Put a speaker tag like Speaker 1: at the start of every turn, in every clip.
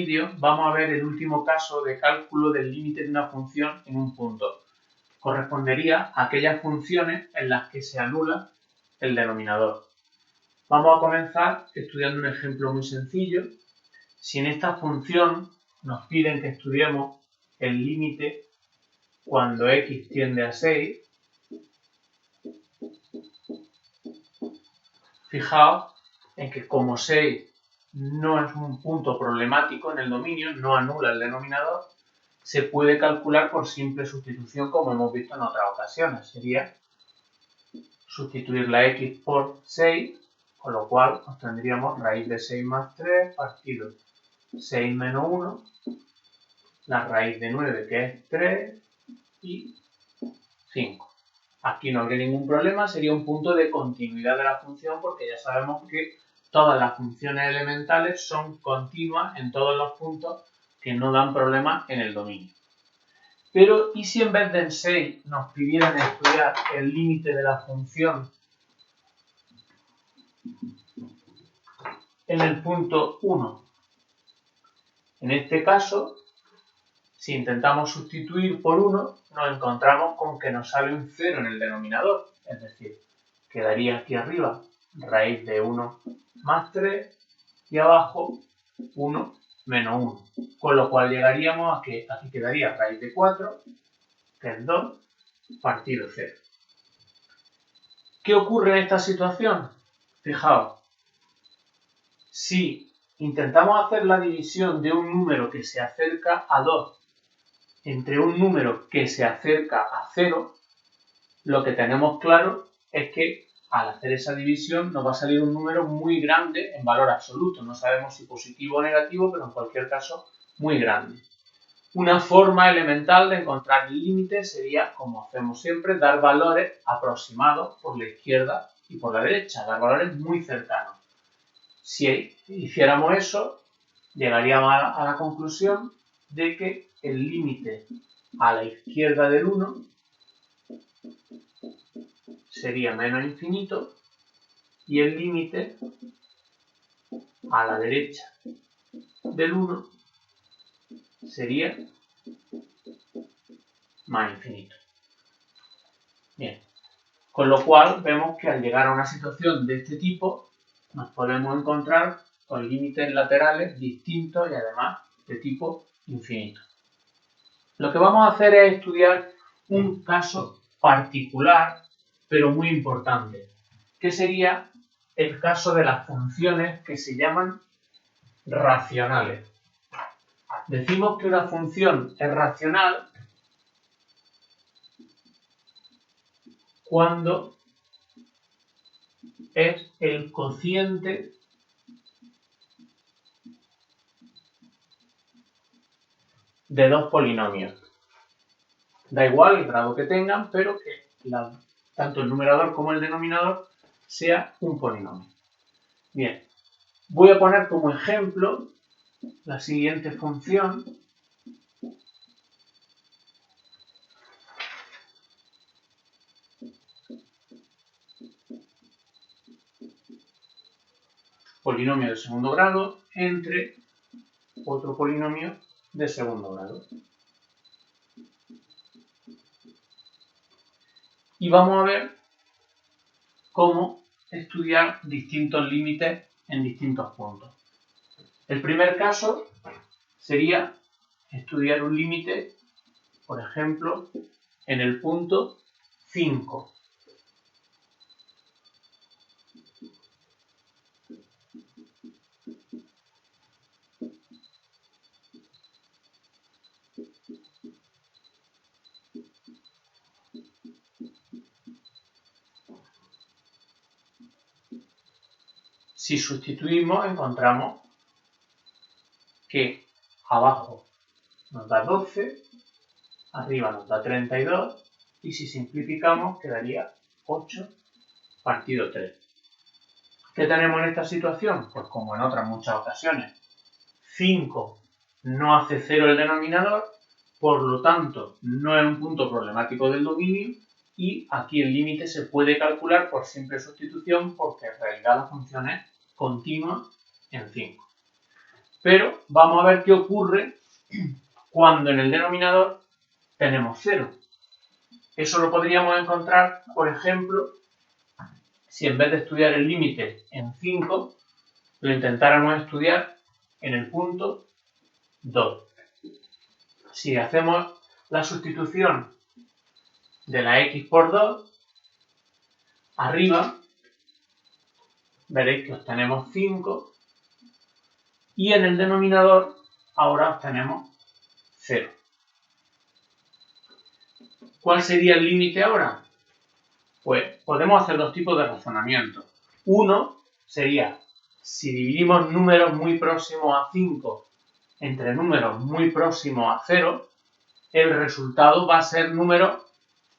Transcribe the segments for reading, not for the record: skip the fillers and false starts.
Speaker 1: vídeo vamos a ver el último caso de cálculo del límite de una función en un punto. Correspondería a aquellas funciones en las que se anula el denominador. Vamos a comenzar estudiando un ejemplo muy sencillo. Si en esta función nos piden que estudiemos el límite cuando x tiende a 6, fijaos en que como 6 no es un punto problemático en el dominio, no anula el denominador, se puede calcular por simple sustitución como hemos visto en otras ocasiones. Sería sustituir la x por 6, con lo cual obtendríamos raíz de 6 más 3 partido 6 menos 1, la raíz de 9 que es 3 y 5. Aquí no habría ningún problema, sería un punto de continuidad de la función porque ya sabemos que todas las funciones elementales son continuas en todos los puntos que no dan problemas en el dominio. Pero, ¿y si en vez de en 6 nos pidieran estudiar el límite de la función en el punto 1? En este caso, si intentamos sustituir por 1, nos encontramos con que nos sale un 0 en el denominador. Es decir, quedaría aquí arriba raíz de 1 más 3 y abajo 1 menos 1. Con lo cual llegaríamos a que aquí quedaría raíz de 4, que es 2, partido 0. ¿Qué ocurre en esta situación? Fijaos, si intentamos hacer la división de un número que se acerca a 2 entre un número que se acerca a 0, lo que tenemos claro es que al hacer esa división nos va a salir un número muy grande en valor absoluto. No sabemos si positivo o negativo, pero en cualquier caso muy grande. Una forma elemental de encontrar el límite sería, como hacemos siempre, dar valores aproximados por la izquierda y por la derecha, dar valores muy cercanos. Si hiciéramos eso, llegaríamos a la conclusión de que el límite a la izquierda del 1 sería menos infinito y el límite a la derecha del 1 sería más infinito. Bien, con lo cual vemos que al llegar a una situación de este tipo nos podemos encontrar con límites laterales distintos y además de tipo infinito. Lo que vamos a hacer es estudiar un caso particular pero muy importante, que sería el caso de las funciones que se llaman racionales. Decimos que una función es racional cuando es el cociente de dos polinomios. Da igual el grado que tengan, pero que tanto el numerador como el denominador sea un polinomio. Bien, voy a poner como ejemplo la siguiente función. Polinomio de segundo grado entre otro polinomio de segundo grado. Y vamos a ver cómo estudiar distintos límites en distintos puntos. El primer caso sería estudiar un límite, por ejemplo, en el punto 5. Si sustituimos, encontramos que abajo nos da 12, arriba nos da 32 y si simplificamos quedaría 8 partido 3. ¿Qué tenemos en esta situación? Pues como en otras muchas ocasiones, 5 no hace 0 el denominador, por lo tanto no es un punto problemático del dominio y aquí el límite se puede calcular por simple sustitución porque en realidad la función es continua en 5. Pero vamos a ver qué ocurre cuando en el denominador tenemos 0. Eso lo podríamos encontrar, por ejemplo, si en vez de estudiar el límite en 5, lo intentáramos estudiar en el punto 2. Si hacemos la sustitución de la x por 2, arriba veréis que obtenemos 5 y en el denominador ahora obtenemos 0. ¿Cuál sería el límite ahora? Pues podemos hacer dos tipos de razonamiento. Uno sería, si dividimos números muy próximos a 5 entre números muy próximos a 0, el resultado va a ser números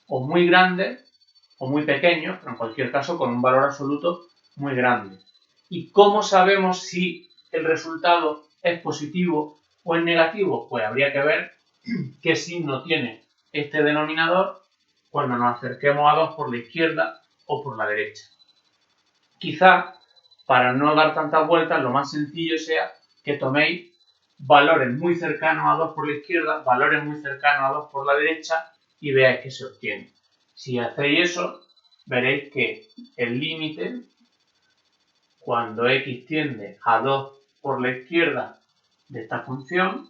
Speaker 1: o muy grandes o muy pequeños, pero en cualquier caso con un valor absoluto muy grande. ¿Y cómo sabemos si el resultado es positivo o es negativo? Pues habría que ver qué signo tiene este denominador cuando nos acerquemos a 2 por la izquierda o por la derecha. Quizá, para no dar tantas vueltas, lo más sencillo sea que toméis valores muy cercanos a 2 por la izquierda, valores muy cercanos a 2 por la derecha y veáis qué se obtiene. Si hacéis eso, veréis que el límite, cuando x tiende a 2 por la izquierda de esta función,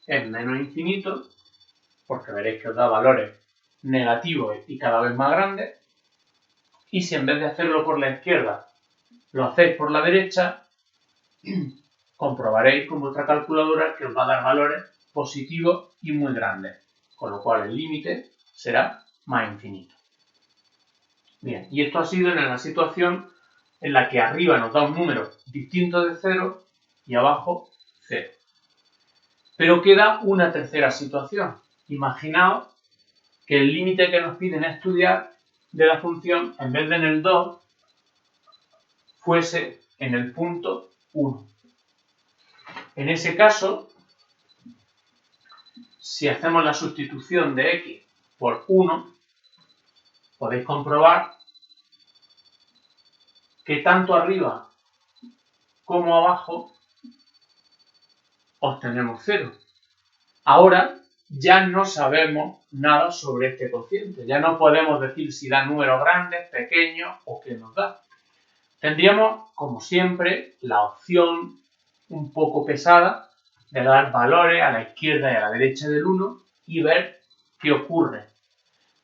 Speaker 1: es menos infinito, porque veréis que os da valores negativos y cada vez más grandes, y si en vez de hacerlo por la izquierda lo hacéis por la derecha, comprobaréis con vuestra calculadora que os va a dar valores positivos y muy grandes, con lo cual el límite será más infinito. Bien, y esto ha sido en la situación en la que arriba nos da un número distinto de 0 y abajo 0. Pero queda una tercera situación. Imaginaos que el límite que nos piden estudiar de la función, en vez de en el 2, fuese en el punto 1. En ese caso, si hacemos la sustitución de x por 1, podéis comprobar que tanto arriba como abajo obtenemos 0. Ahora ya no sabemos nada sobre este cociente. Ya no podemos decir si da números grandes, pequeños o qué nos da. Tendríamos, como siempre, la opción un poco pesada de dar valores a la izquierda y a la derecha del 1 y ver qué ocurre.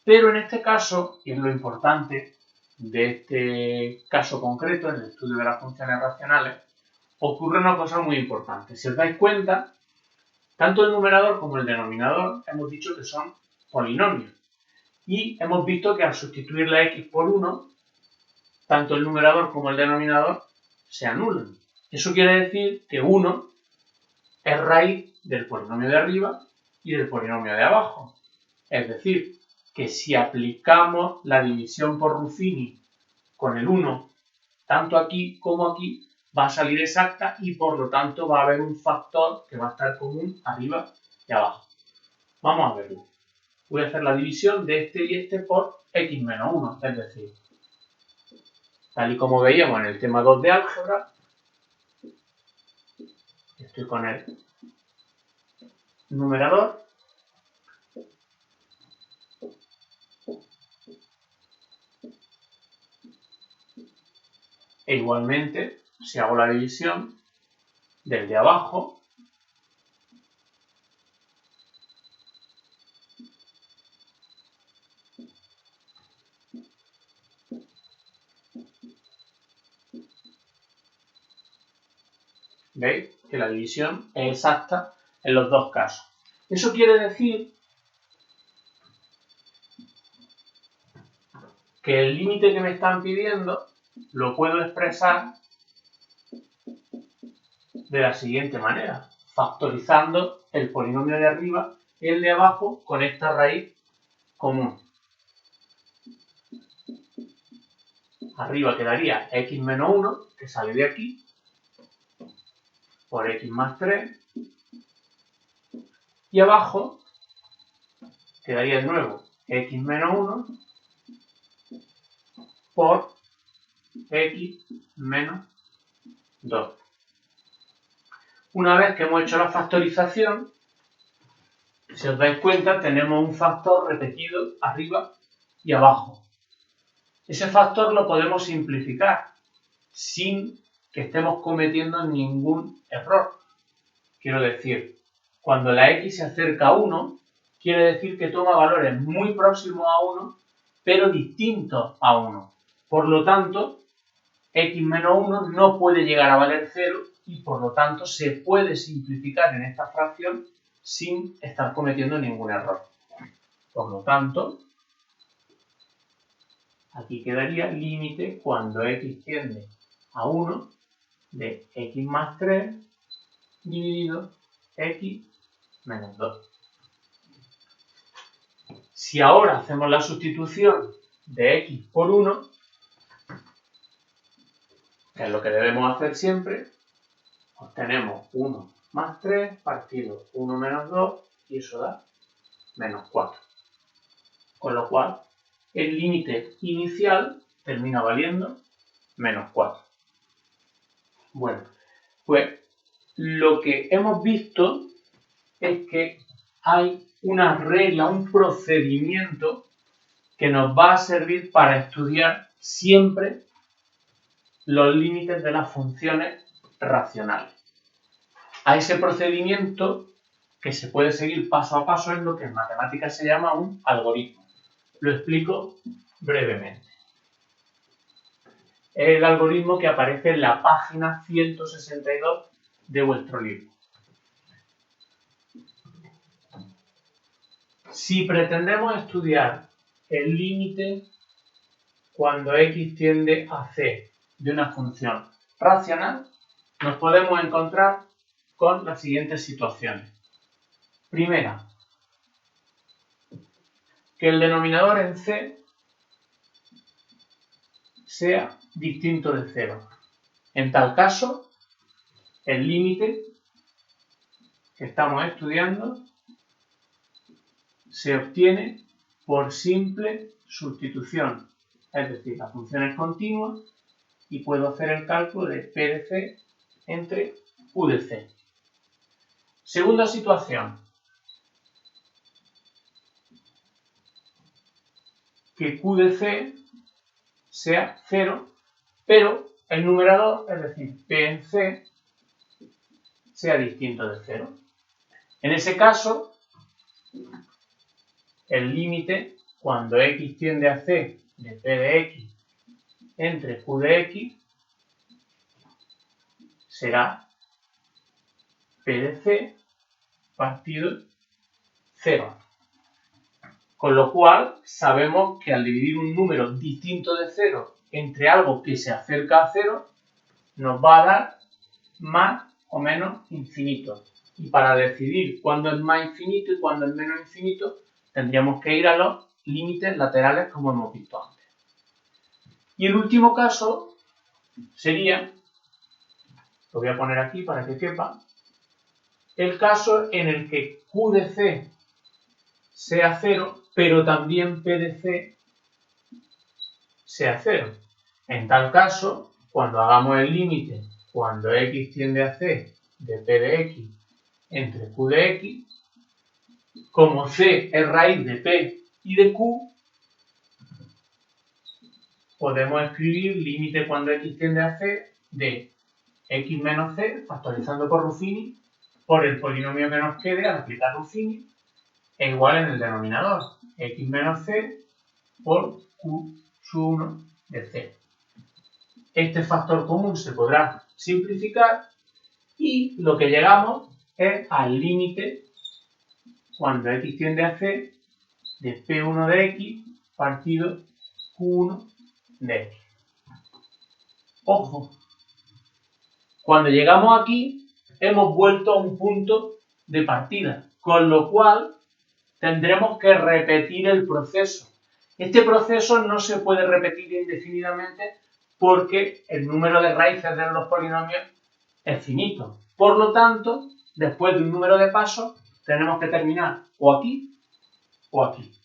Speaker 1: Pero en este caso, y es lo importante de este caso concreto, en el estudio de las funciones racionales, ocurre una cosa muy importante. Si os dais cuenta, tanto el numerador como el denominador hemos dicho que son polinomios. Y hemos visto que al sustituir la x por 1, tanto el numerador como el denominador se anulan. Eso quiere decir que 1 es raíz del polinomio de arriba y del polinomio de abajo. Es decir, que si aplicamos la división por Ruffini con el 1, tanto aquí como aquí, va a salir exacta y por lo tanto va a haber un factor que va a estar común arriba y abajo. Vamos a verlo. Voy a hacer la división de este y este por x menos 1, es decir, tal y como veíamos en el tema 2 de álgebra, estoy con el numerador, e igualmente, si hago la división del de abajo, veis que la división es exacta en los dos casos. Eso quiere decir que el límite que me están pidiendo lo puedo expresar de la siguiente manera, factorizando el polinomio de arriba y el de abajo con esta raíz común. Arriba quedaría x menos 1, que sale de aquí, por x más 3, y abajo quedaría de nuevo x menos 1 por x menos 2. Una vez que hemos hecho la factorización, si os dais cuenta, tenemos un factor repetido arriba y abajo. Ese factor lo podemos simplificar sin que estemos cometiendo ningún error. Quiero decir, cuando la x se acerca a 1, quiere decir que toma valores muy próximos a 1, pero distintos a 1. Por lo tanto, x menos 1 no puede llegar a valer 0 y por lo tanto se puede simplificar en esta fracción sin estar cometiendo ningún error. Por lo tanto, aquí quedaría límite cuando x tiende a 1 de x más 3 dividido x menos 2. Si ahora hacemos la sustitución de x por 1, que es lo que debemos hacer siempre, obtenemos 1 más 3 partido 1 menos 2 y eso da menos 4. Con lo cual, el límite inicial termina valiendo menos 4. Bueno, pues lo que hemos visto es que hay una regla, un procedimiento que nos va a servir para estudiar siempre los límites de las funciones racionales. A ese procedimiento que se puede seguir paso a paso es lo que en matemáticas se llama un algoritmo. Lo explico brevemente. Es el algoritmo que aparece en la página 162 de vuestro libro. Si pretendemos estudiar el límite cuando x tiende a c de una función racional, nos podemos encontrar con las siguientes situaciones. Primera, que el denominador en c sea distinto de 0. En tal caso, el límite que estamos estudiando se obtiene por simple sustitución. Es decir, la función es continua y puedo hacer el cálculo de P de C entre Q de C. Segunda situación. Que Q de C sea 0, pero el numerador, es decir, P en C, sea distinto de 0. En ese caso, el límite cuando x tiende a c de P de x entre Q de x será P de C partido 0. Con lo cual, sabemos que al dividir un número distinto de 0 entre algo que se acerca a 0, nos va a dar más o menos infinito. Y para decidir cuándo es más infinito y cuándo es menos infinito, tendríamos que ir a los límites laterales como hemos visto antes. Y el último caso sería, lo voy a poner aquí para que quepa, el caso en el que Q de C sea 0, pero también P de C sea 0. En tal caso, cuando hagamos el límite, cuando x tiende a c de P de x entre Q de x, como c es raíz de P y de Q, podemos escribir límite cuando x tiende a c de x menos c, factorizando por Ruffini, por el polinomio que nos quede al aplicar Ruffini, es igual en el denominador, x menos c por q sub 1 de c. Este factor común se podrá simplificar y lo que llegamos es al límite cuando x tiende a c de P1 de x partido Q1 de x. Ojo, cuando llegamos aquí hemos vuelto a un punto de partida, con lo cual tendremos que repetir el proceso. Este proceso no se puede repetir indefinidamente porque el número de raíces de los polinomios es finito. Por lo tanto, después de un número de pasos, tenemos que terminar o aquí o aquí.